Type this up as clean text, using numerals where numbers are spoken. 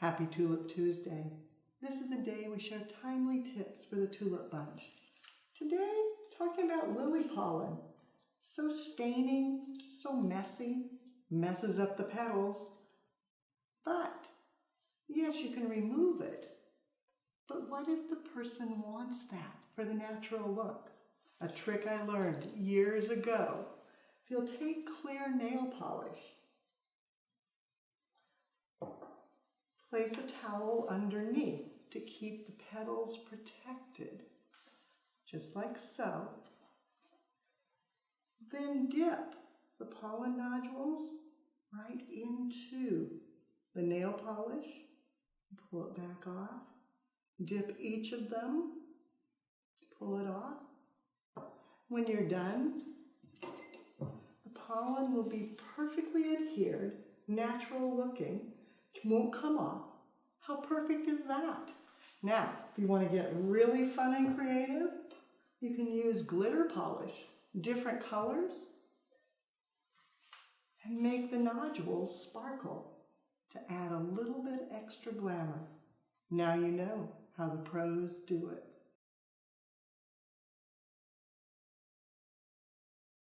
Happy Tulip Tuesday. This is the day we share timely tips for the tulip bunch. Today, talking about lily pollen. So staining, so messy, messes up the petals. But, yes, you can remove it. But what if the person wants that for the natural look? A trick I learned years ago. If you'll take clear nail polish, place a towel underneath to keep the petals protected, just like so. Then dip the pollen nodules right into the nail polish. Pull it back off. Dip each of them. Pull it off. When you're done, the pollen will be perfectly adhered, natural looking. It won't come off. How perfect is that? Now, if you want to get really fun and creative, you can use glitter polish, different colors, and make the nodules sparkle to add a little bit extra glamour. Now you know how the pros do it.